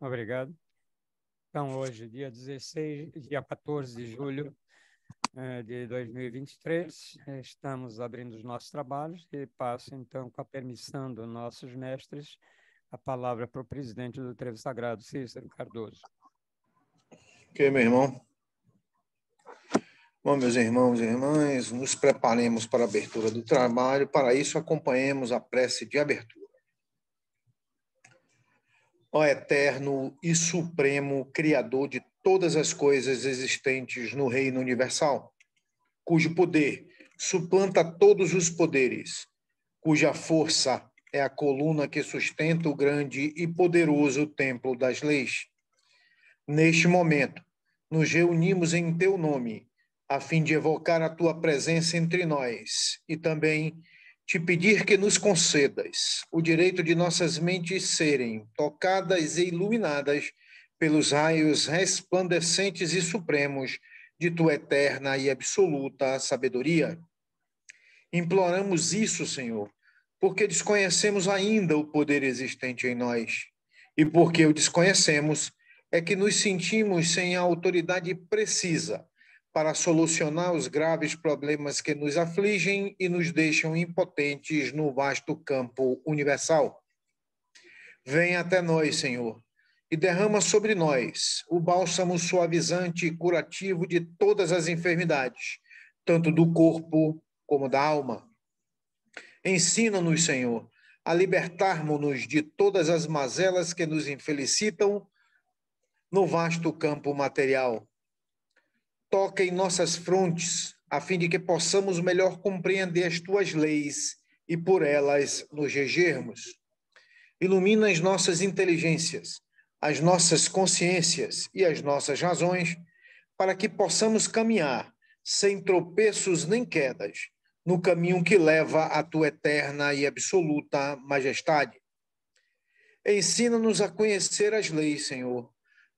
Obrigado. Então, hoje, dia 14 de julho de 2023, estamos abrindo os nossos trabalhos e passo, então, com a permissão dos nossos mestres, a palavra para o presidente do Trevo Sagrado, Cícero Cardoso. Ok, meu irmão. Bom, meus irmãos e irmãs, nos preparemos para a abertura do trabalho. Para isso, acompanhemos a prece de abertura. Ó Eterno e Supremo Criador de todas as coisas existentes no Reino Universal, cujo poder suplanta todos os poderes, cuja força é a coluna que sustenta o grande e poderoso templo das leis. Neste momento, nos reunimos em teu nome, a fim de evocar a tua presença entre nós e também te pedir que nos concedas o direito de nossas mentes serem tocadas e iluminadas pelos raios resplandecentes e supremos de tua eterna e absoluta sabedoria. Imploramos isso, Senhor, porque desconhecemos ainda o poder existente em nós. E porque o desconhecemos, é que nos sentimos sem a autoridade precisa para solucionar os graves problemas que nos afligem e nos deixam impotentes no vasto campo universal. Vem até nós, Senhor, e derrama sobre nós o bálsamo suavizante e curativo de todas as enfermidades, tanto do corpo como da alma. Ensina-nos, Senhor, a libertarmos-nos de todas as mazelas que nos infelicitam no vasto campo material. Toca em nossas frontes, a fim de que possamos melhor compreender as tuas leis e por elas nos regermos. Ilumina as nossas inteligências, as nossas consciências e as nossas razões, para que possamos caminhar sem tropeços nem quedas, no caminho que leva à tua eterna e absoluta majestade. Ensina-nos a conhecer as leis, Senhor,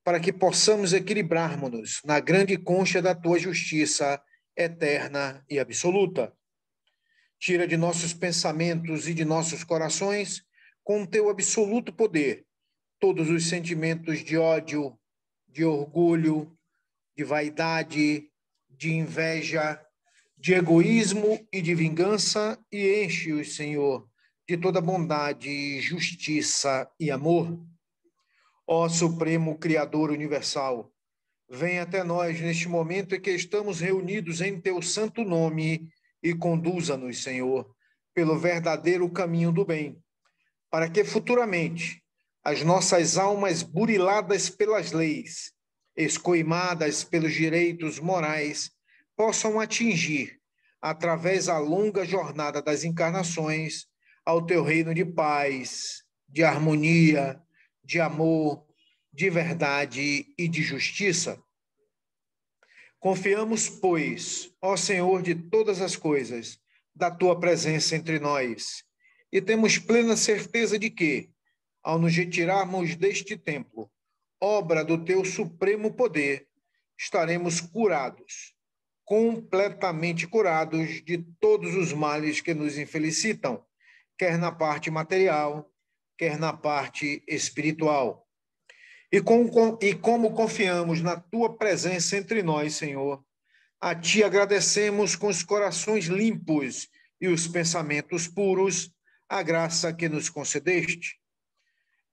para que possamos equilibrarmos-nos na grande concha da tua justiça eterna e absoluta. Tira de nossos pensamentos e de nossos corações, com teu absoluto poder, todos os sentimentos de ódio, de orgulho, de vaidade, de inveja, de egoísmo e de vingança, e enche-os, Senhor, de toda bondade, justiça e amor. Ó Supremo Criador Universal, vem até nós neste momento em que estamos reunidos em teu santo nome e conduza-nos, Senhor, pelo verdadeiro caminho do bem, para que futuramente as nossas almas buriladas pelas leis, escoimadas pelos direitos morais, possam atingir, através da longa jornada das encarnações, ao teu reino de paz, de harmonia, de amor, de verdade e de justiça. Confiamos, pois, ó Senhor de todas as coisas, da tua presença entre nós, e temos plena certeza de que, ao nos retirarmos deste templo, obra do teu supremo poder, estaremos curados, completamente curados de todos os males que nos infelicitam, quer na parte material, quer na parte espiritual. E como confiamos na tua presença entre nós, Senhor, a ti agradecemos com os corações limpos e os pensamentos puros a graça que nos concedeste.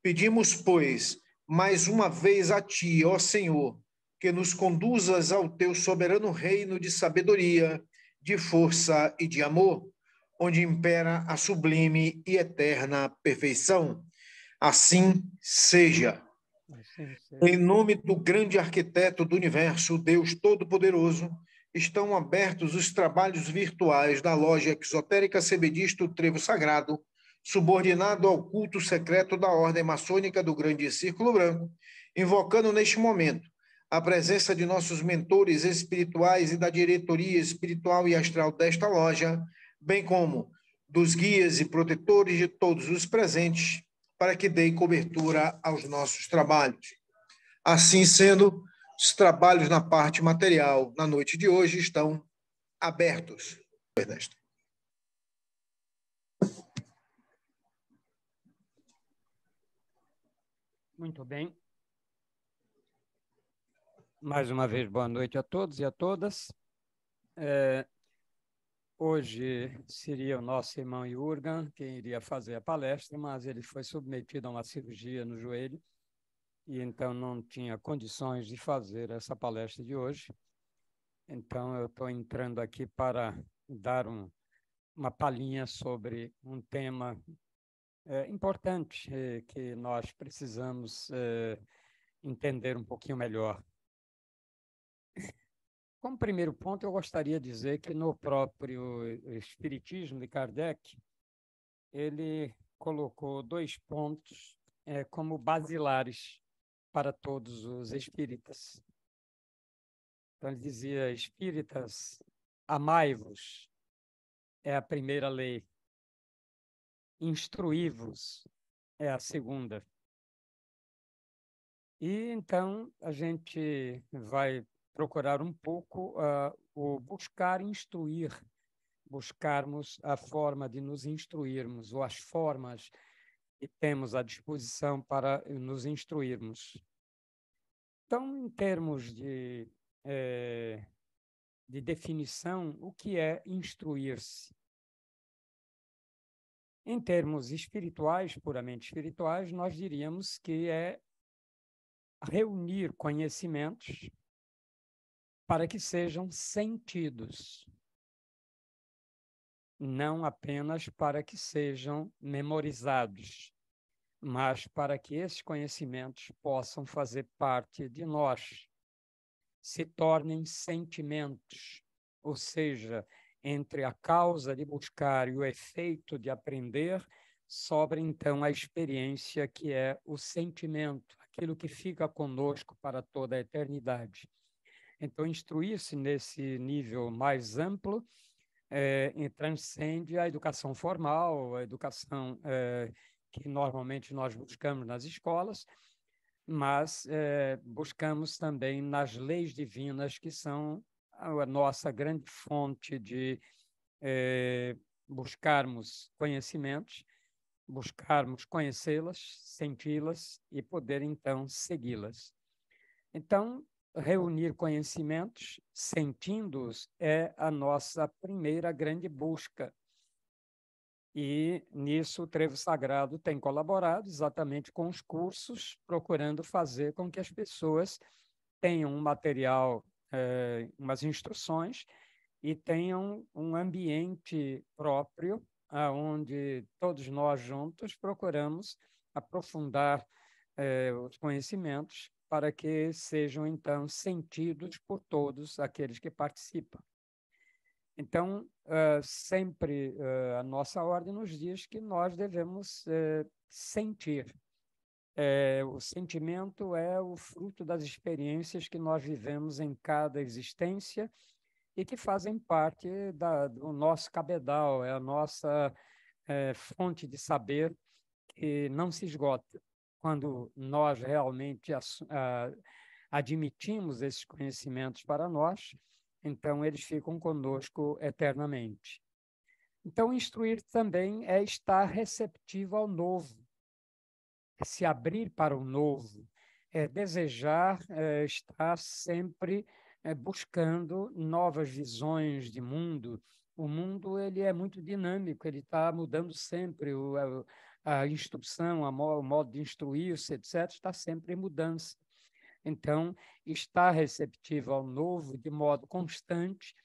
Pedimos, pois, mais uma vez a ti, ó Senhor, que nos conduzas ao teu soberano reino de sabedoria, de força e de amor, onde impera a sublime e eterna perfeição. Assim seja. Em nome do grande arquiteto do universo, Deus Todo-Poderoso, estão abertos os trabalhos virtuais da loja exotérica Sebedista Trevo Sagrado, subordinado ao culto secreto da Ordem Maçônica do Grande Círculo Branco, invocando neste momento a presença de nossos mentores espirituais e da diretoria espiritual e astral desta loja, bem como dos guias e protetores de todos os presentes, para que deem cobertura aos nossos trabalhos. Assim sendo, os trabalhos na parte material na noite de hoje estão abertos. Ernesto. Muito bem. Mais uma vez, boa noite a todos e a todas. Hoje seria o nosso irmão Jürgen quem iria fazer a palestra, mas ele foi submetido a uma cirurgia no joelho e então não tinha condições de fazer essa palestra de hoje. Então, eu estou entrando aqui para dar uma palhinha sobre um tema importante que nós precisamos entender um pouquinho melhor. Como primeiro ponto, eu gostaria de dizer que no próprio Espiritismo de Kardec, ele colocou 2 pontos como basilares para todos os espíritas. Então, ele dizia: espíritas, amai-vos, é a primeira lei. Instruí-vos é a segunda. E então a gente vai procurar um pouco o buscar instruir, buscarmos a forma de nos instruirmos, ou as formas que temos à disposição para nos instruirmos. Então, em termos de definição, o que é instruir-se? Em termos espirituais, puramente espirituais, nós diríamos que é reunir conhecimentos para que sejam sentidos, não apenas para que sejam memorizados, mas para que esses conhecimentos possam fazer parte de nós, se tornem sentimentos, ou seja, entre a causa de buscar e o efeito de aprender, sobra então a experiência que é o sentimento, aquilo que fica conosco para toda a eternidade. Então, instruir-se nesse nível mais amplo transcende a educação formal, a educação que normalmente nós buscamos nas escolas, mas buscamos também nas leis divinas, que são a nossa grande fonte de buscarmos conhecimentos, buscarmos conhecê-las, senti-las e poder, então, segui-las. Então, reunir conhecimentos, sentindo-os, é a nossa primeira grande busca. E nisso o Trevo Sagrado tem colaborado exatamente com os cursos, procurando fazer com que as pessoas tenham um material, umas instruções, e tenham um ambiente próprio, onde todos nós juntos procuramos aprofundar os conhecimentos para que sejam, então, sentidos por todos aqueles que participam. Então, sempre a nossa ordem nos diz que nós devemos sentir. O sentimento é o fruto das experiências que nós vivemos em cada existência e que fazem parte do nosso cabedal, é a nossa fonte de saber que não se esgota. Quando nós realmente admitimos esses conhecimentos para nós, então eles ficam conosco eternamente. Então, instruir também é estar receptivo ao novo, é se abrir para o novo, é desejar estar sempre buscando novas visões de mundo. O mundo ele é muito dinâmico, ele está mudando sempre, a instrução, o modo de instruir-se, etc., está sempre em mudança. Então, estar receptivo ao novo de modo constante,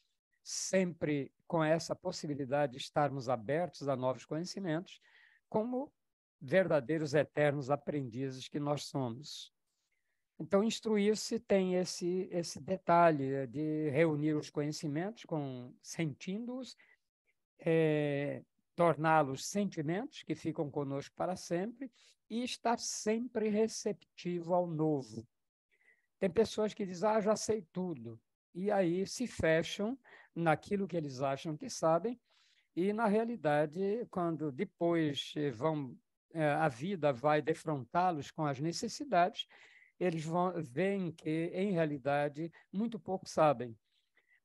sempre com essa possibilidade de estarmos abertos a novos conhecimentos, como verdadeiros eternos aprendizes que nós somos. Então, instruir-se tem esse detalhe de reunir os conhecimentos, sentindo-os, torná-los sentimentos que ficam conosco para sempre e estar sempre receptivo ao novo. Tem pessoas que dizem, já sei tudo, e aí se fecham naquilo que eles acham que sabem, e, na realidade, quando depois a vida vai defrontá-los com as necessidades, eles veem que, em realidade, muito pouco sabem,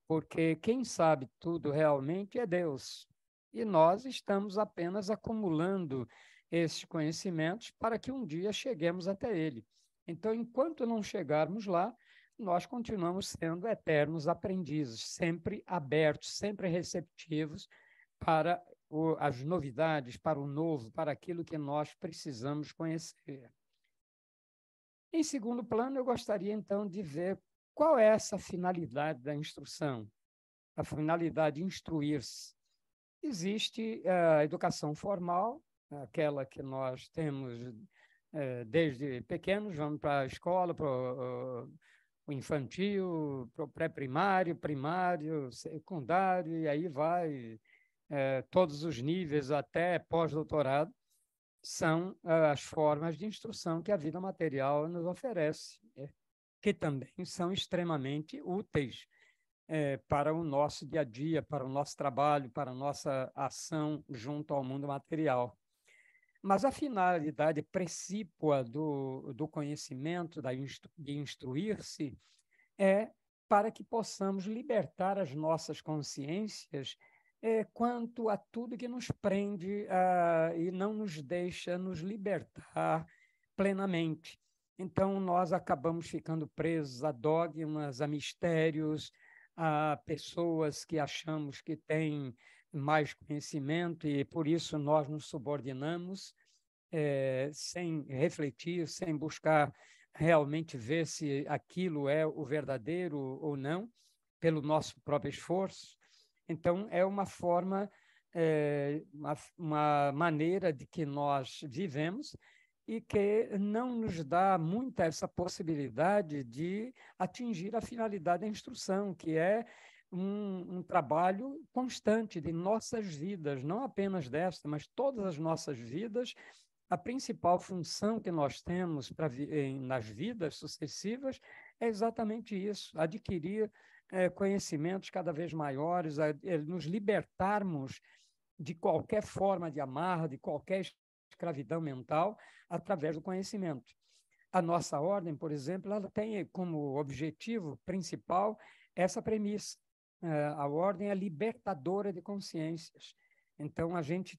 porque quem sabe tudo realmente é Deus, e nós estamos apenas acumulando esses conhecimentos para que um dia cheguemos até Ele. Então, enquanto não chegarmos lá, nós continuamos sendo eternos aprendizes, sempre abertos, sempre receptivos para as novidades, para o novo, para aquilo que nós precisamos conhecer. Em segundo plano, eu gostaria, então, de ver qual é essa finalidade da instrução, a finalidade de instruir-se. Existe a educação formal, aquela que nós temos desde pequenos, vamos para a escola, para o infantil, para o pré-primário, primário, secundário, e aí vai todos os níveis até pós-doutorado, são as formas de instrução que a vida material nos oferece, que também são extremamente úteis para o nosso dia a dia, para o nosso trabalho, para a nossa ação junto ao mundo material. Mas a finalidade precípua do conhecimento, de instruir-se, é para que possamos libertar as nossas consciências quanto a tudo que nos prende e não nos deixa nos libertar plenamente. Então, nós acabamos ficando presos a dogmas, a mistérios, a pessoas que achamos que têm mais conhecimento e, por isso, nós nos subordinamos sem refletir, sem buscar realmente ver se aquilo é o verdadeiro ou não, pelo nosso próprio esforço. Então, é uma forma, uma maneira de que nós vivemos e que não nos dá muita essa possibilidade de atingir a finalidade da instrução, que é um trabalho constante de nossas vidas, não apenas desta, mas todas as nossas vidas. A principal função que nós temos nas vidas sucessivas é exatamente isso, adquirir conhecimentos cada vez maiores, nos libertarmos de qualquer forma de amarra, de qualquer escravidão mental, através do conhecimento. A nossa ordem, por exemplo, ela tem como objetivo principal essa premissa. A ordem é libertadora de consciências. Então, a gente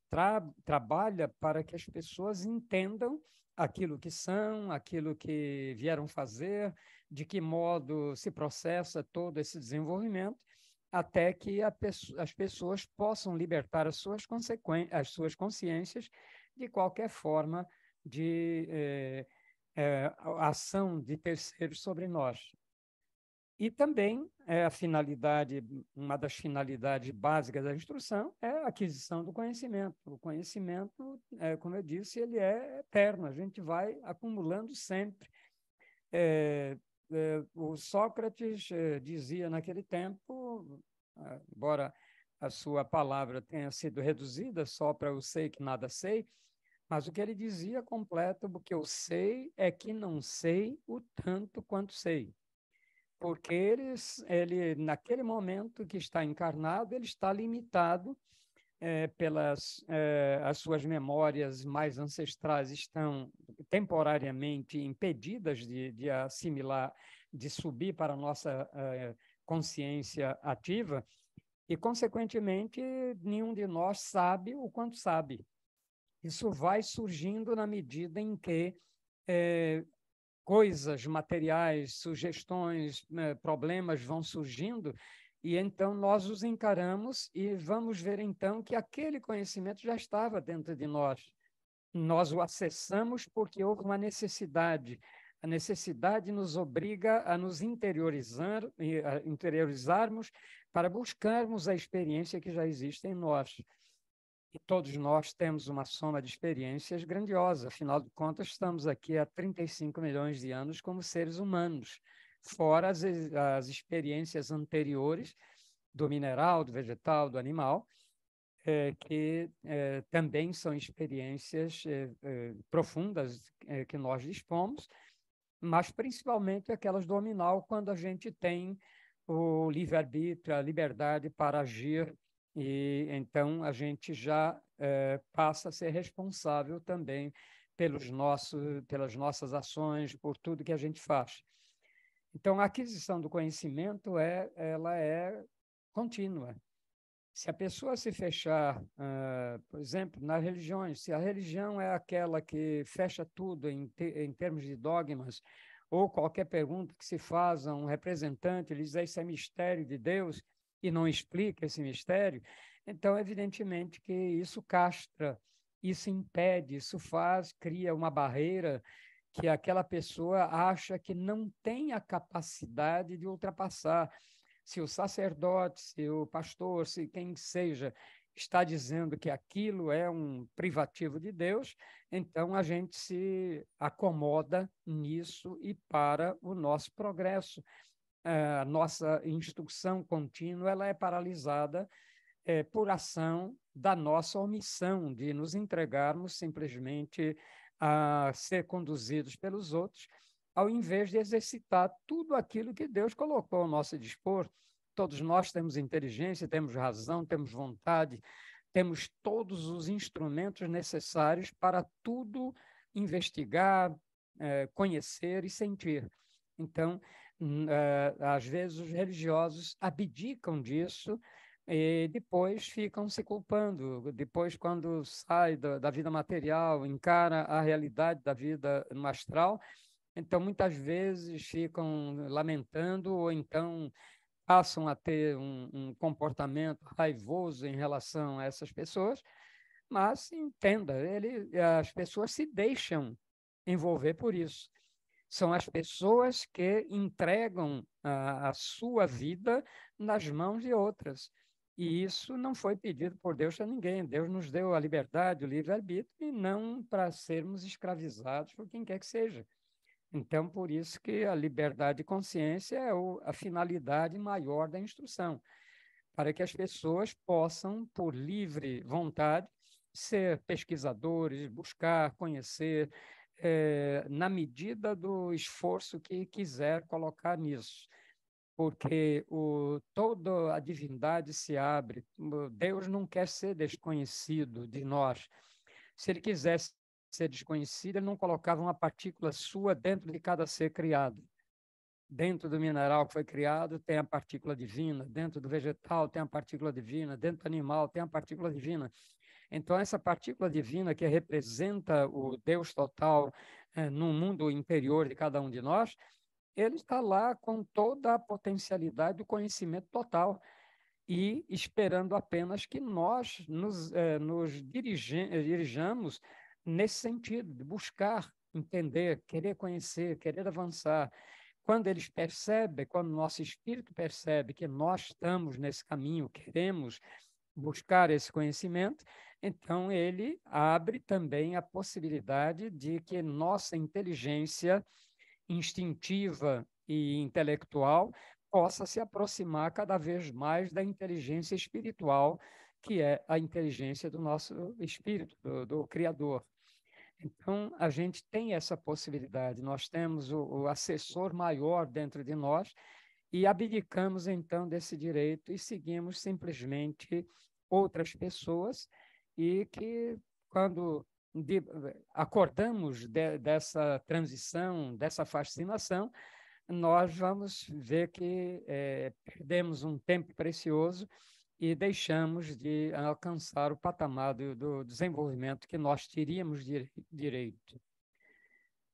trabalha para que as pessoas entendam aquilo que são, aquilo que vieram fazer, de que modo se processa todo esse desenvolvimento, até que as pessoas possam libertar as suas consciências de qualquer forma de ação de terceiros sobre nós. E também a finalidade, uma das finalidades básicas da instrução é a aquisição do conhecimento. O conhecimento, como eu disse, ele é eterno, a gente vai acumulando sempre. O Sócrates dizia naquele tempo, embora a sua palavra tenha sido reduzida só para o sei que nada sei, mas o que ele dizia completo, o que eu sei é que não sei o tanto quanto sei. Porque ele, naquele momento que está encarnado, ele está limitado pelas as suas memórias mais ancestrais estão temporariamente impedidas de assimilar, de subir para a nossa consciência ativa, e, consequentemente, nenhum de nós sabe o quanto sabe. Isso vai surgindo na medida em que coisas materiais, sugestões, problemas vão surgindo, e então nós os encaramos e vamos ver então que aquele conhecimento já estava dentro de nós. Nós o acessamos porque houve uma necessidade. A necessidade nos obriga a nos interiorizarmos para buscarmos a experiência que já existe em nós. E todos nós temos uma soma de experiências grandiosa. Afinal de contas, estamos aqui há 35 milhões de anos como seres humanos, fora as experiências anteriores do mineral, do vegetal, do animal, que também são experiências profundas que nós dispomos, mas principalmente aquelas do animal, quando a gente tem o livre-arbítrio, a liberdade para agir, e então a gente já passa a ser responsável também pelas nossas ações, por tudo que a gente faz. Então, a aquisição do conhecimento ela é contínua. Se a pessoa se fechar, por exemplo, nas religiões, se a religião é aquela que fecha tudo em termos de dogmas, ou qualquer pergunta que se faz a um representante, ele diz: isso é mistério de Deus, e não explica esse mistério. Então, evidentemente que isso castra, isso impede, isso cria uma barreira que aquela pessoa acha que não tem a capacidade de ultrapassar. Se o sacerdote, se o pastor, se quem seja está dizendo que aquilo é um privativo de Deus, então a gente se acomoda nisso e para o nosso progresso. A nossa instrução contínua ela é paralisada por ação da nossa omissão de nos entregarmos simplesmente a ser conduzidos pelos outros, ao invés de exercitar tudo aquilo que Deus colocou ao nosso dispor. Todos nós temos inteligência, temos razão, temos vontade, temos todos os instrumentos necessários para tudo investigar, conhecer e sentir. Então, às vezes os religiosos abdicam disso e depois ficam se culpando. Depois, quando sai da vida material, encara a realidade da vida no astral, então muitas vezes ficam lamentando ou então passam a ter um comportamento raivoso em relação a essas pessoas, mas entenda, as pessoas se deixam envolver por isso. São as pessoas que entregam a sua vida nas mãos de outras. E isso não foi pedido por Deus a ninguém. Deus nos deu a liberdade, o livre-arbítrio, e não para sermos escravizados por quem quer que seja. Então, por isso que a liberdade de consciência é a finalidade maior da instrução, para que as pessoas possam, por livre vontade, ser pesquisadores, buscar, conhecer, na medida do esforço que quiser colocar nisso. Porque toda a divindade se abre. Deus não quer ser desconhecido de nós. Se ele quisesse ser desconhecido, ele não colocava uma partícula sua dentro de cada ser criado. Dentro do mineral que foi criado tem a partícula divina, dentro do vegetal tem a partícula divina, dentro do animal tem a partícula divina. Então, essa partícula divina que representa o Deus total no mundo interior de cada um de nós, ele está lá com toda a potencialidade do conhecimento total e esperando apenas que nós nos dirijamos nesse sentido, de buscar, entender, querer conhecer, querer avançar. Quando eles percebem, quando o nosso espírito percebe que nós estamos nesse caminho, queremos buscar esse conhecimento, então ele abre também a possibilidade de que nossa inteligência instintiva e intelectual possa se aproximar cada vez mais da inteligência espiritual, que é a inteligência do nosso espírito, do Criador. Então, a gente tem essa possibilidade, nós temos o assessor maior dentro de nós e abdicamos, então, desse direito e seguimos simplesmente outras pessoas e que, quando acordamos dessa transição, dessa fascinação, nós vamos ver que perdemos um tempo precioso e deixamos de alcançar o patamar do desenvolvimento que nós teríamos direito.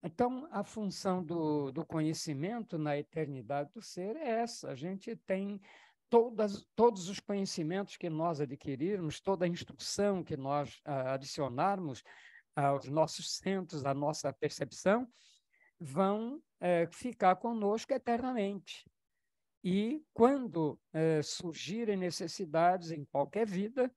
Então, a função do conhecimento na eternidade do ser é essa. A gente tem todos os conhecimentos que nós adquirirmos, toda a instrução que nós adicionarmos aos nossos centros, à nossa percepção, vão ficar conosco eternamente. E quando surgirem necessidades em qualquer vida,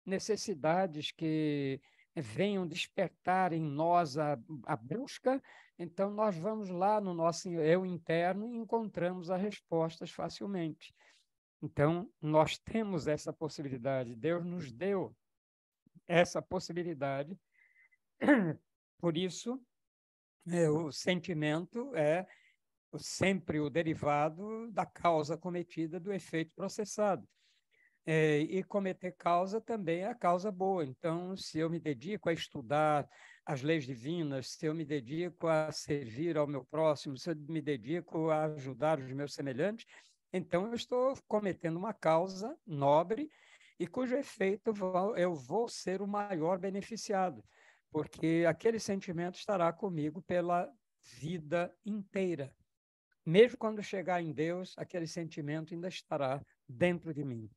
necessidades que venham despertar em nós a busca, então nós vamos lá no nosso eu interno e encontramos as respostas facilmente. Então, nós temos essa possibilidade, Deus nos deu essa possibilidade, por isso, o sentimento é sempre o derivado da causa cometida do efeito processado. E cometer causa também é a causa boa. Então, se eu me dedico a estudar as leis divinas, se eu me dedico a servir ao meu próximo, se eu me dedico a ajudar os meus semelhantes, então eu estou cometendo uma causa nobre e cujo efeito eu vou ser o maior beneficiado, porque aquele sentimento estará comigo pela vida inteira. Mesmo quando chegar em Deus, aquele sentimento ainda estará dentro de mim.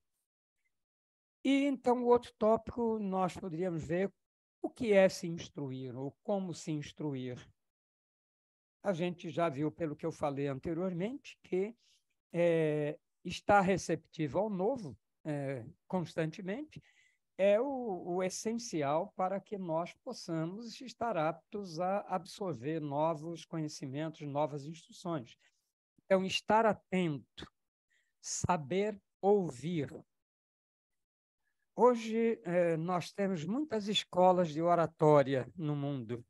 E então, o outro tópico, nós poderíamos ver o que é se instruir, ou como se instruir. A gente já viu, pelo que eu falei anteriormente, que estar receptivo ao novo constantemente é o essencial para que nós possamos estar aptos a absorver novos conhecimentos, novas instruções. Então, estar atento, saber ouvir. Hoje, nós temos muitas escolas de oratória no mundo,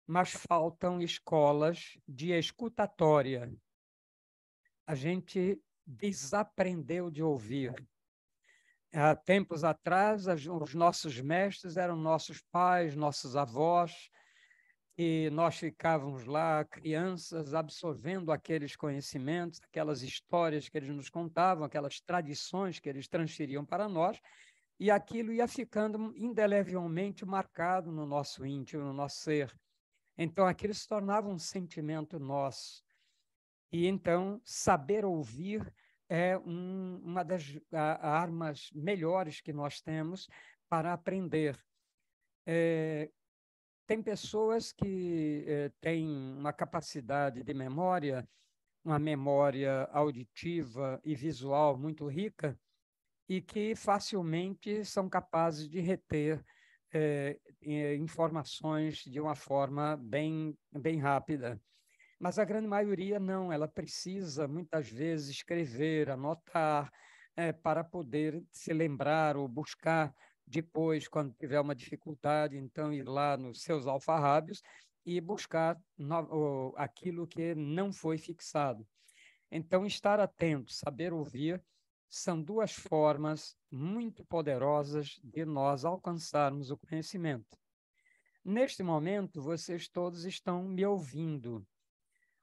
mas faltam escolas de escutatória. A gente desaprendeu de ouvir. Há tempos atrás, os nossos mestres eram nossos pais, nossos avós, e nós ficávamos lá, crianças, absorvendo aqueles conhecimentos, aquelas histórias que eles nos contavam, aquelas tradições que eles transferiam para nós, e aquilo ia ficando indelevelmente marcado no nosso íntimo, no nosso ser. Então, aquilo se tornava um sentimento nosso. E então, saber ouvir é uma das armas melhores que nós temos para aprender. Tem pessoas que têm uma capacidade de memória, uma memória auditiva e visual muito rica, e que facilmente são capazes de reter informações de uma forma bem rápida. Mas a grande maioria não, ela precisa muitas vezes escrever, anotar, para poder se lembrar ou buscar depois, quando tiver uma dificuldade, então ir lá nos seus alfarrábios e buscar aquilo que não foi fixado. Então, estar atento, saber ouvir, são duas formas muito poderosas de nós alcançarmos o conhecimento. Neste momento, vocês todos estão me ouvindo.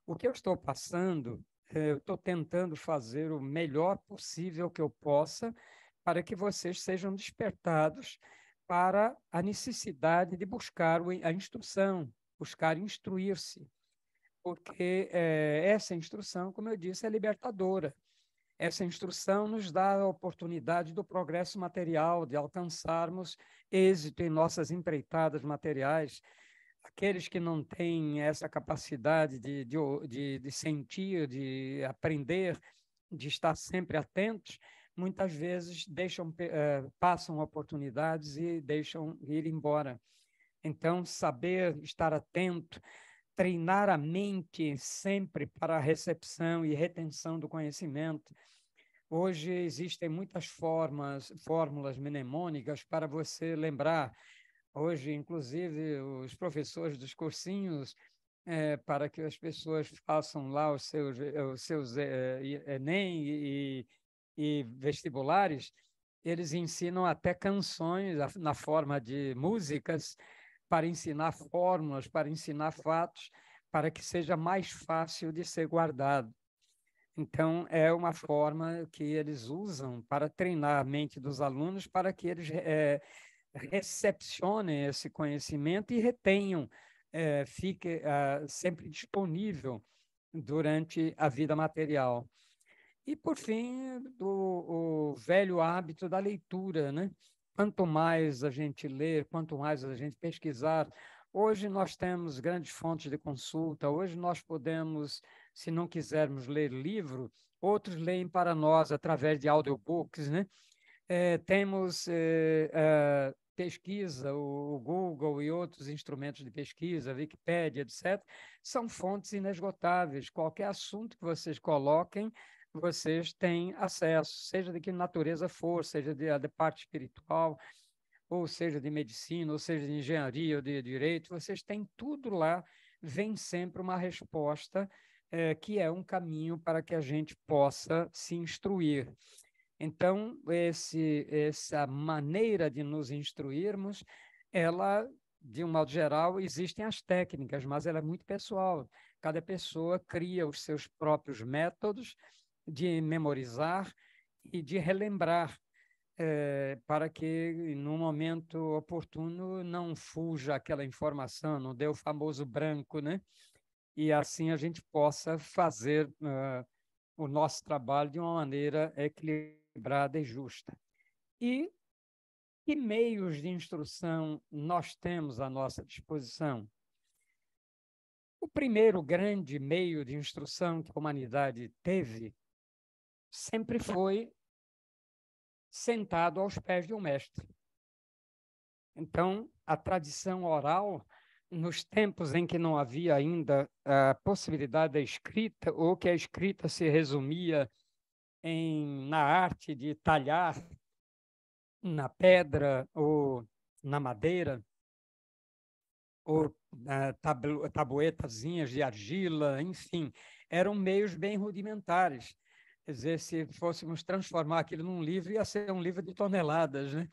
O que eu estou passando, eu estou tentando fazer o melhor possível que eu possa para que vocês sejam despertados para a necessidade de buscar a instrução, buscar instruir-se, porque essa instrução, como eu disse, é libertadora. Essa instrução nos dá a oportunidade do progresso material, de alcançarmos êxito em nossas empreitadas materiais. Aqueles que não têm essa capacidade de sentir, de aprender, de estar sempre atentos, muitas vezes passam oportunidades e deixam ir embora. Então, saber estar atento, treinar a mente sempre para a recepção e retenção do conhecimento. Hoje existem muitas fórmulas mnemônicas para você lembrar. Hoje, inclusive, os professores dos cursinhos, para que as pessoas façam lá os seus Enem e vestibulares, eles ensinam até canções na forma de músicas para ensinar fórmulas, para ensinar fatos, para que seja mais fácil de ser guardado. Então, é uma forma que eles usam para treinar a mente dos alunos para que eles recepcionem esse conhecimento e retenham, fique sempre disponível durante a vida material. E, por fim, o velho hábito da leitura, né? Quanto mais a gente ler, quanto mais a gente pesquisar. Hoje nós temos grandes fontes de consulta, hoje nós podemos, se não quisermos ler livro, outros leem para nós através de audiobooks, né? Temos pesquisa, o Google e outros instrumentos de pesquisa, Wikipédia, etc., são fontes inesgotáveis. Qualquer assunto que vocês coloquem, vocês têm acesso, seja de que natureza for, seja de parte espiritual, ou seja de medicina, ou seja de engenharia ou de direito, vocês têm tudo lá, vem sempre uma resposta que é um caminho para que a gente possa se instruir. Então, essa maneira de nos instruirmos, ela, de um modo geral, existem as técnicas, mas ela é muito pessoal. Cada pessoa cria os seus próprios métodos de memorizar e de relembrar, para que, no momento oportuno, não fuja aquela informação, não dê o famoso branco, né? e assim a gente possa fazer o nosso trabalho de uma maneira equilibrada e justa. E que meios de instrução nós temos à nossa disposição? O primeiro grande meio de instrução que a humanidade teve sempre foi sentado aos pés de um mestre. Então, a tradição oral, nos tempos em que não havia ainda a possibilidade da escrita, ou que a escrita se resumia na arte de talhar na pedra ou na madeira, ou tabuetazinhas de argila, enfim, eram meios bem rudimentares. Quer dizer, se fôssemos transformar aquilo num livro, ia ser um livro de toneladas, né?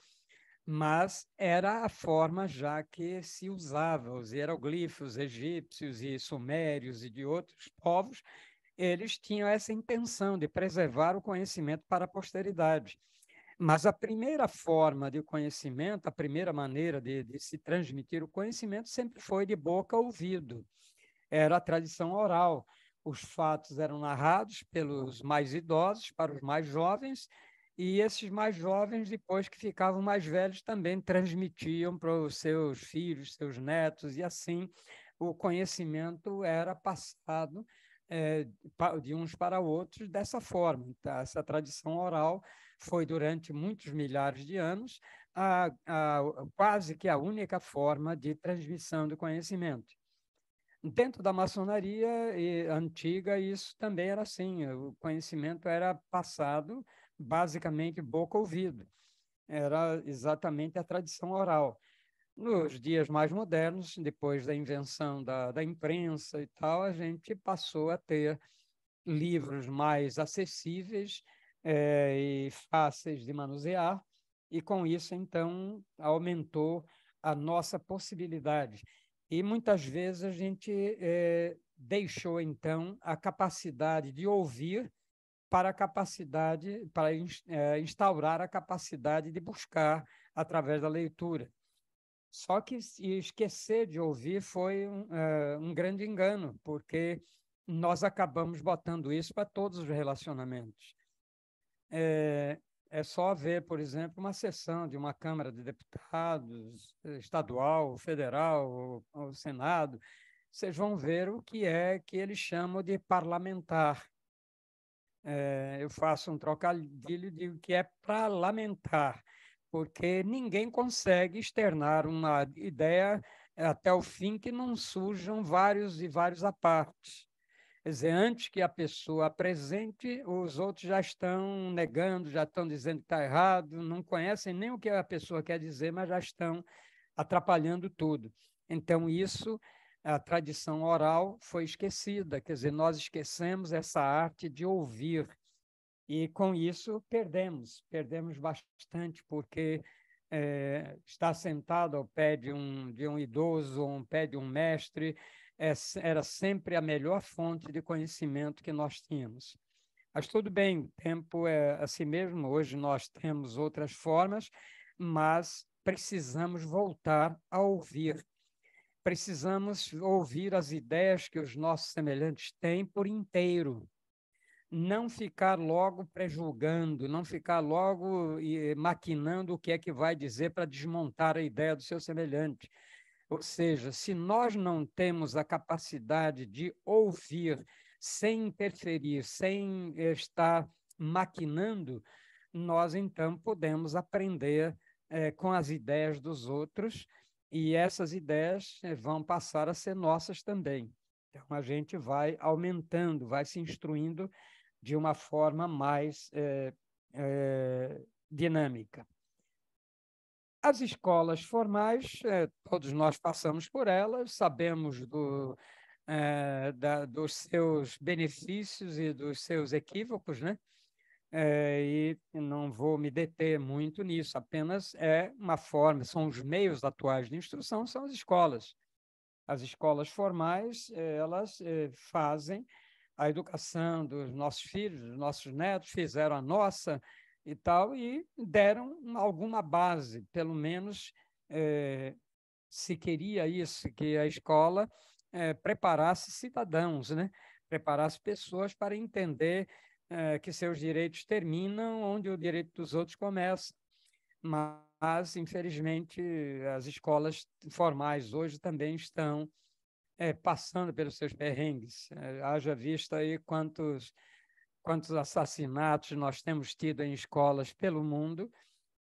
Mas era a forma já que se usava. Os hieroglifos egípcios e sumérios e de outros povos, eles tinham essa intenção de preservar o conhecimento para a posteridade. Mas a primeira forma de conhecimento, a primeira maneira de se transmitir o conhecimento sempre foi de boca a ouvido. Era a tradição oral. Os fatos eram narrados pelos mais idosos para os mais jovens, e esses mais jovens, depois que ficavam mais velhos, também transmitiam para os seus filhos, seus netos, e assim o conhecimento era passado de uns para outros dessa forma. Então, essa tradição oral foi, durante muitos milhares de anos, quase que a única forma de transmissão do conhecimento. Dentro da maçonaria antiga, isso também era assim, o conhecimento era passado basicamente boca a ouvido, era exatamente a tradição oral. Nos dias mais modernos, depois da invenção da imprensa e tal, a gente passou a ter livros mais acessíveis e fáceis de manusear, e com isso, então, aumentou a nossa possibilidade. E muitas vezes a gente deixou, então, a capacidade de ouvir para a capacidade, para instaurar a capacidade de buscar através da leitura. Só que esquecer de ouvir foi um grande engano, porque nós acabamos botando isso para todos os relacionamentos. É só ver, por exemplo, uma sessão de uma Câmara de Deputados, estadual, federal, ou Senado, vocês vão ver o que é que eles chamam de parlamentar. Eu faço um trocadilho de que é parlamentar, porque ninguém consegue externar uma ideia até o fim que não surjam vários e vários apartes. Quer dizer, antes que a pessoa apresente, os outros já estão negando, já estão dizendo que está errado, não conhecem nem o que a pessoa quer dizer, mas já estão atrapalhando tudo. Então, isso, a tradição oral foi esquecida, quer dizer, nós esquecemos essa arte de ouvir, e com isso perdemos bastante, porque estar sentado ao pé de um idoso, ou ao pé de um mestre, era sempre a melhor fonte de conhecimento que nós tínhamos. Mas tudo bem, o tempo é assim mesmo, hoje nós temos outras formas, mas precisamos voltar a ouvir. Precisamos ouvir as ideias que os nossos semelhantes têm por inteiro, não ficar logo prejulgando, não ficar logo maquinando o que é que vai dizer para desmontar a ideia do seu semelhante. Ou seja, se nós não temos a capacidade de ouvir sem interferir, sem estar maquinando, nós então podemos aprender com as ideias dos outros, e essas ideias vão passar a ser nossas também. Então, a gente vai aumentando, vai se instruindo de uma forma mais dinâmica. As escolas formais, todos nós passamos por elas, sabemos dos seus benefícios e dos seus equívocos, né? E não vou me deter muito nisso, apenas é uma forma, são os meios atuais de instrução, são as escolas. As escolas formais, elas fazem a educação dos nossos filhos, dos nossos netos, fizeram a nossa e tal, e deram alguma base, pelo menos se queria isso, que a escola preparasse cidadãos, né? Preparasse pessoas para entender que seus direitos terminam onde o direito dos outros começa. Mas, infelizmente, as escolas formais hoje também estão passando pelos seus perrengues. Haja vista aí quantos assassinatos nós temos tido em escolas pelo mundo,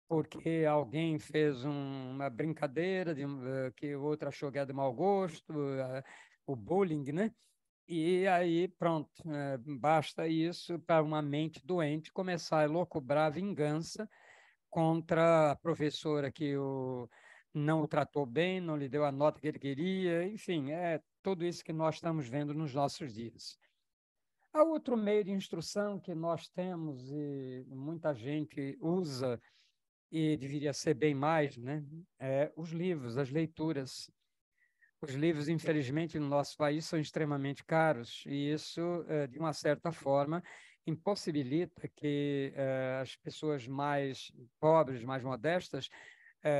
porque alguém fez uma brincadeira que o outro achou que era de mau gosto, o bullying, né? E aí, pronto, basta isso para uma mente doente começar a elocubrar vingança contra a professora que não o tratou bem, não lhe deu a nota que ele queria, enfim, é tudo isso que nós estamos vendo nos nossos dias. Há outro meio de instrução que nós temos e muita gente usa e deveria ser bem mais, né? Os livros, as leituras. Os livros, infelizmente, no nosso país são extremamente caros e isso, de uma certa forma, impossibilita que as pessoas mais pobres, mais modestas,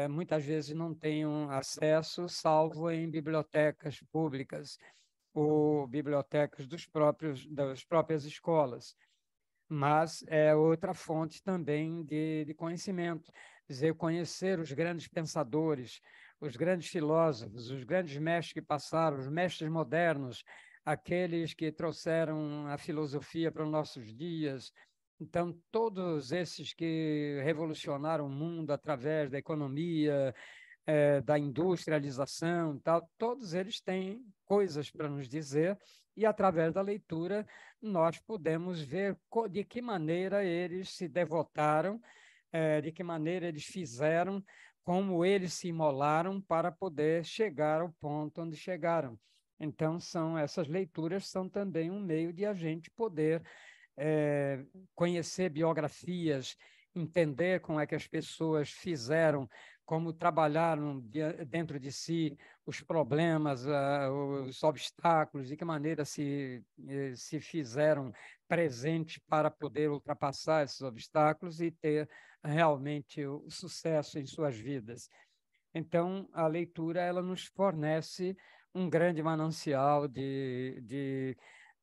muitas vezes não tenham acesso, salvo em bibliotecas públicas ou bibliotecas das próprias escolas. Mas é outra fonte também de conhecimento. Quer dizer, conhecer os grandes pensadores, os grandes filósofos, os grandes mestres que passaram, os mestres modernos, aqueles que trouxeram a filosofia para os nossos dias. Então, todos esses que revolucionaram o mundo através da economia, da industrialização e tal, todos eles têm coisas para nos dizer e, através da leitura, nós podemos ver de que maneira eles se devotaram, de que maneira eles fizeram, como eles se imolaram para poder chegar ao ponto onde chegaram. Então, essas leituras são também um meio de a gente poder conhecer biografias, entender como é que as pessoas fizeram, como trabalharam dentro de si os problemas, os obstáculos, de que maneira se fizeram presentes para poder ultrapassar esses obstáculos e ter realmente o sucesso em suas vidas. Então, a leitura ela nos fornece um grande manancial de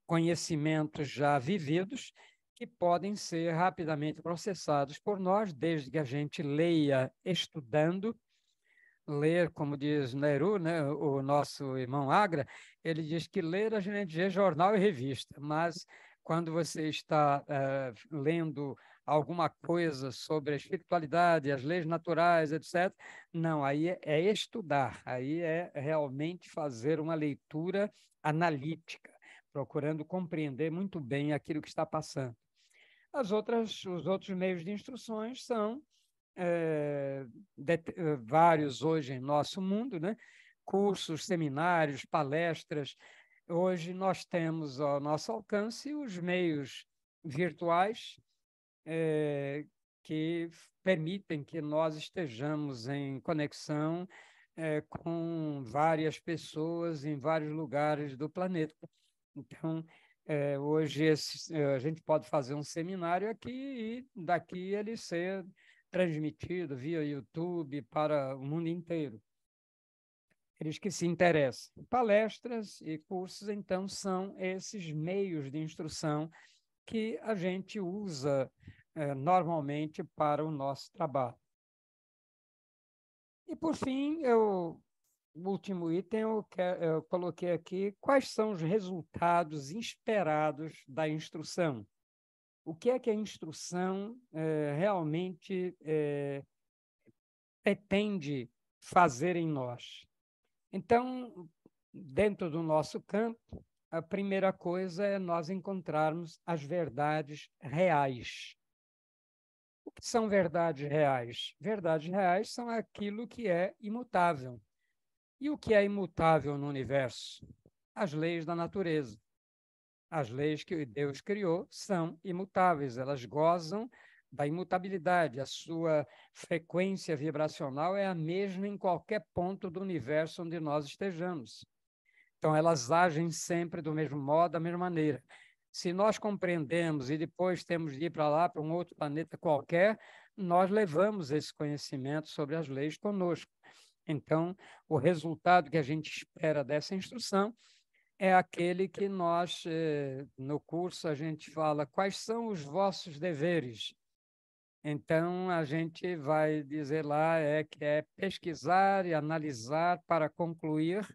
conhecimentos já vividos que podem ser rapidamente processados por nós, desde que a gente leia estudando. Ler, como diz Nehru, né, o nosso irmão Agra, ele diz que ler a gente lê jornal e revista, mas quando você está lendo alguma coisa sobre a espiritualidade, as leis naturais, etc., não, aí é estudar, aí é realmente fazer uma leitura analítica, procurando compreender muito bem aquilo que está passando. Os outros meios de instruções são vários hoje em nosso mundo, né? Cursos, seminários, palestras. Hoje nós temos ao nosso alcance os meios virtuais que permitem que nós estejamos em conexão com várias pessoas em vários lugares do planeta. Então, hoje a gente pode fazer um seminário aqui e daqui ele ser transmitido via YouTube para o mundo inteiro. Eles que se interessam. Palestras e cursos, então, são esses meios de instrução que a gente usa normalmente para o nosso trabalho. E, por fim, o último item, eu coloquei aqui quais são os resultados esperados da instrução. O que é que a instrução realmente pretende fazer em nós? Então, dentro do nosso campo, a primeira coisa é nós encontrarmos as verdades reais. O que são verdades reais? Verdades reais são aquilo que é imutável. E o que é imutável no universo? As leis da natureza. As leis que Deus criou são imutáveis, elas gozam da imutabilidade. A sua frequência vibracional é a mesma em qualquer ponto do universo onde nós estejamos. Então, elas agem sempre do mesmo modo, da mesma maneira. Se nós compreendemos e depois temos de ir para lá, para um outro planeta qualquer, nós levamos esse conhecimento sobre as leis conosco. Então, o resultado que a gente espera dessa instrução é aquele que nós, no curso, a gente fala quais são os vossos deveres. Então, a gente vai dizer lá que é pesquisar e analisar para concluir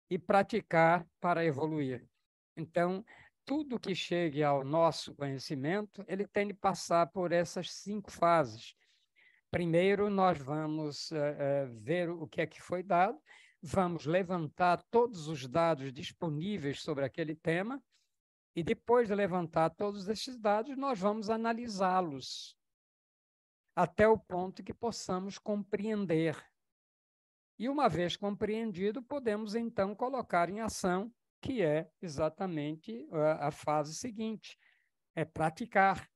e praticar para evoluir. Então, tudo que chegue ao nosso conhecimento, ele tem de passar por essas 5 fases. Primeiro, nós vamos ver o que é que foi dado, vamos levantar todos os dados disponíveis sobre aquele tema, e depois de levantar todos esses dados, nós vamos analisá-los até o ponto que possamos compreender. E uma vez compreendido, podemos então colocar em ação, que é exatamente a fase seguinte, é praticar.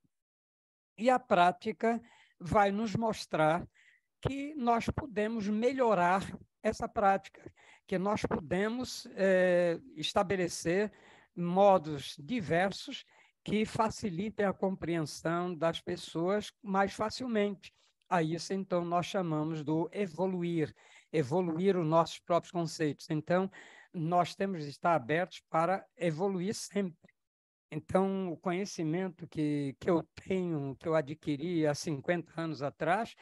E a prática vai nos mostrar que nós podemos melhorar essa prática, que nós podemos estabelecer modos diversos que facilitem a compreensão das pessoas mais facilmente. A isso, então, nós chamamos do evoluir, evoluir os nossos próprios conceitos. Então, nós temos de estar abertos para evoluir sempre. Então, o conhecimento que eu tenho, que eu adquiri há 50 anos atrás,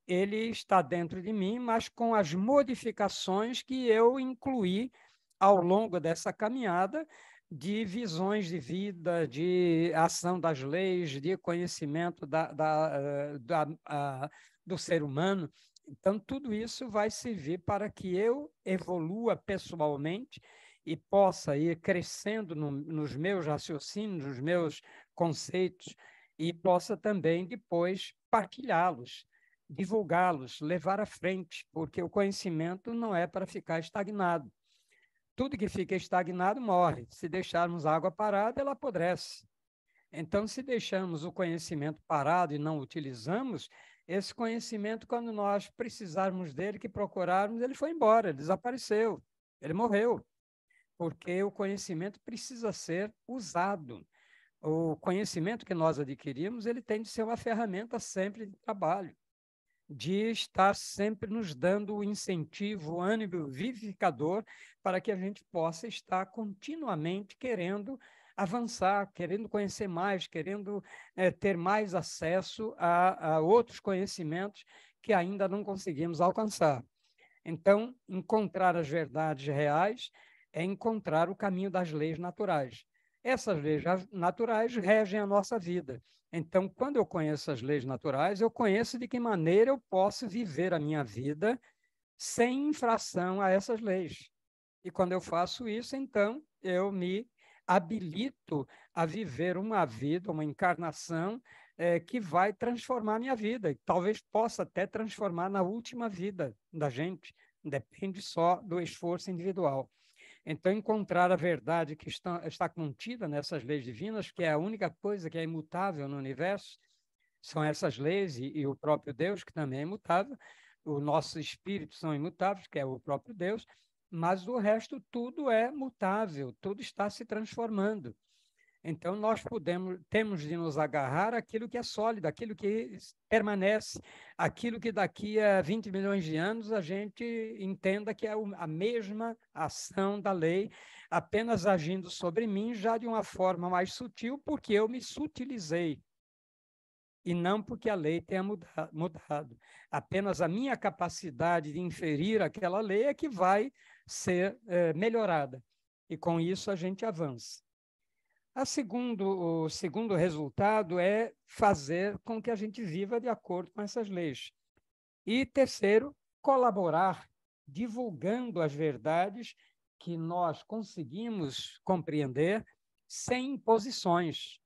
ele está dentro de mim, mas com as modificações que eu incluí ao longo dessa caminhada de visões de vida, de ação das leis, de conhecimento do ser humano. Então, tudo isso vai servir para que eu evolua pessoalmente e possa ir crescendo nos meus raciocínios, nos meus conceitos, e possa também depois partilhá-los, divulgá-los, levar à frente, porque o conhecimento não é para ficar estagnado. Tudo que fica estagnado morre. Se deixarmos a água parada, ela apodrece. Então, se deixamos o conhecimento parado e não utilizamos, esse conhecimento, quando nós precisarmos dele, que procurarmos, ele foi embora, ele desapareceu, ele morreu, porque o conhecimento precisa ser usado. O conhecimento que nós adquirimos, ele tem de ser uma ferramenta sempre de trabalho, de estar sempre nos dando o incentivo, o ânimo vivificador para que a gente possa estar continuamente querendo avançar, querendo conhecer mais, querendo ter mais acesso a outros conhecimentos que ainda não conseguimos alcançar. Então, encontrar as verdades reais é encontrar o caminho das leis naturais. Essas leis naturais regem a nossa vida. Então, quando eu conheço as leis naturais, eu conheço de que maneira eu posso viver a minha vida sem infração a essas leis. E quando eu faço isso, então, eu me habilito a viver uma vida, uma encarnação que vai transformar a minha vida. E talvez possa até transformar na última vida da gente. Depende só do esforço individual. Então, encontrar a verdade que está contida nessas leis divinas, que é a única coisa que é imutável no universo, são essas leis e o próprio Deus, que também é imutável, o nosso espírito são imutáveis, que é o próprio Deus, mas o resto tudo é mutável, tudo está se transformando. Então, nós temos de nos agarrar àquilo que é sólido, aquilo que permanece, aquilo que daqui a 20 milhões de anos a gente entenda que é a mesma ação da lei, apenas agindo sobre mim já de uma forma mais sutil, porque eu me sutilizei, e não porque a lei tenha mudado. Apenas a minha capacidade de inferir aquela lei é que vai ser melhorada, e com isso a gente avança. O segundo resultado é fazer com que a gente viva de acordo com essas leis. E terceiro, colaborar, divulgando as verdades que nós conseguimos compreender sem imposições.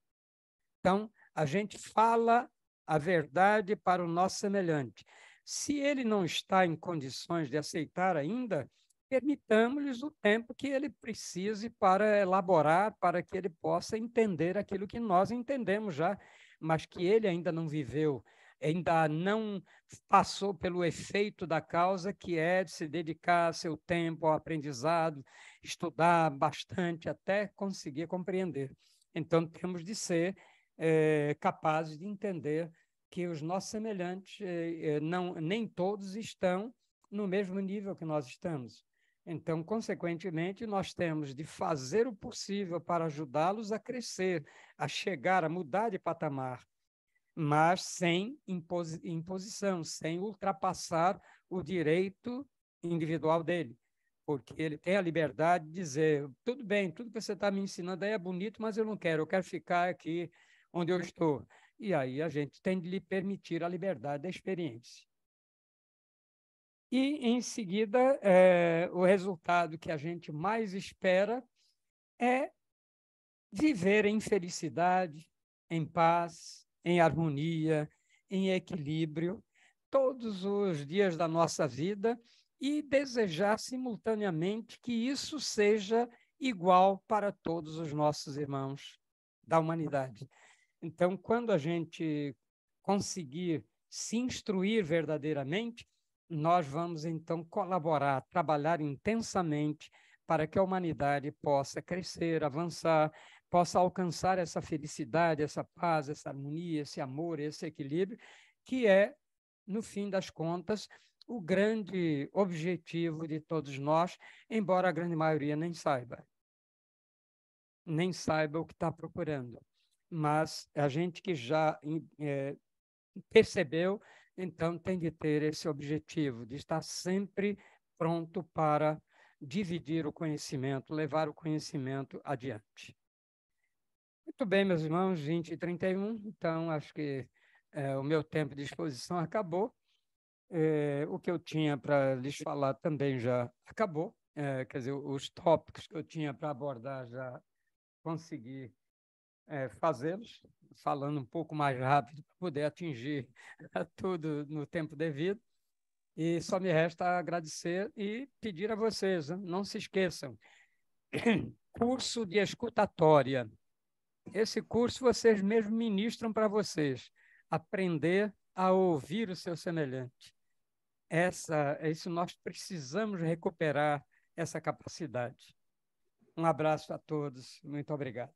Então, a gente fala a verdade para o nosso semelhante. Se ele não está em condições de aceitar ainda, permitamos-lhes o tempo que ele precise para elaborar, para que ele possa entender aquilo que nós entendemos já, mas que ele ainda não viveu, ainda não passou pelo efeito da causa, que é de se dedicar seu tempo ao aprendizado, estudar bastante até conseguir compreender. Então, temos de ser capazes de entender que os nossos semelhantes, nem todos estão no mesmo nível que nós estamos. Então, consequentemente, nós temos de fazer o possível para ajudá-los a crescer, a chegar, a mudar de patamar, mas sem imposição, sem ultrapassar o direito individual dele, porque ele tem a liberdade de dizer, tudo bem, tudo que você está me ensinando aí é bonito, mas eu não quero, eu quero ficar aqui onde eu estou. E aí a gente tem de lhe permitir a liberdade da experiência. E, em seguida, o resultado que a gente mais espera é viver em felicidade, em paz, em harmonia, em equilíbrio, todos os dias da nossa vida e desejar simultaneamente que isso seja igual para todos os nossos irmãos da humanidade. Então, quando a gente conseguir se instruir verdadeiramente, nós vamos, então, colaborar, trabalhar intensamente para que a humanidade possa crescer, avançar, possa alcançar essa felicidade, essa paz, essa harmonia, esse amor, esse equilíbrio, que é, no fim das contas, o grande objetivo de todos nós, embora a grande maioria nem saiba o que está procurando. Mas a gente que já percebeu, então tem de ter esse objetivo, de estar sempre pronto para dividir o conhecimento, levar o conhecimento adiante. Muito bem, meus irmãos, 20h31, então acho que o meu tempo de exposição acabou. O que eu tinha para lhes falar também já acabou, quer dizer, os tópicos que eu tinha para abordar já consegui fazê-los, falando um pouco mais rápido para poder atingir tudo no tempo devido. E só me resta agradecer e pedir a vocês, não se esqueçam, curso de escutatória. Esse curso vocês mesmos ministram para vocês, aprender a ouvir o seu semelhante. Isso nós precisamos recuperar essa capacidade. Um abraço a todos, muito obrigado.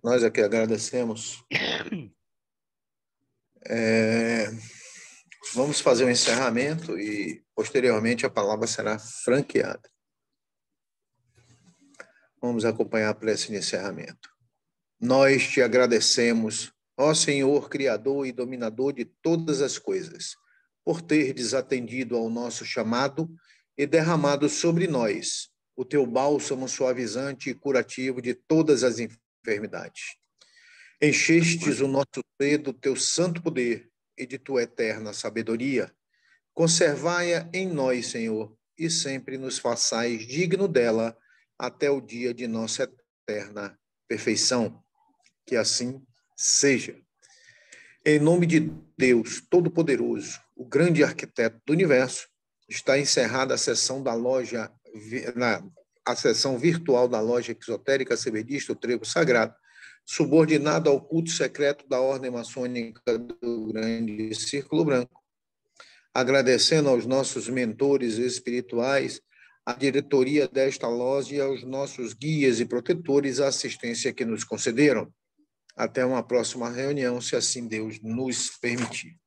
Nós aqui agradecemos. Vamos fazer um encerramento e, posteriormente, a palavra será franqueada. Vamos acompanhar a prece de encerramento. Nós te agradecemos, ó Senhor, Criador e Dominador de todas as coisas, por ter desatendido ao nosso chamado e derramado sobre nós o teu bálsamo suavizante e curativo de todas as enfermidades. Enchestes o nosso ser do teu santo poder e de tua eterna sabedoria. Conservai-a em nós, Senhor, e sempre nos façais digno dela até o dia de nossa eterna perfeição. Que assim seja. Em nome de Deus Todo-Poderoso, o grande arquiteto do universo, está encerrada a sessão da loja, a sessão virtual da loja exotérica Sebedista, o Trevo Sagrado, subordinada ao culto secreto da Ordem Maçônica do Grande Círculo Branco. Agradecendo aos nossos mentores espirituais, à diretoria desta loja e aos nossos guias e protetores a assistência que nos concederam. Até uma próxima reunião, se assim Deus nos permitir.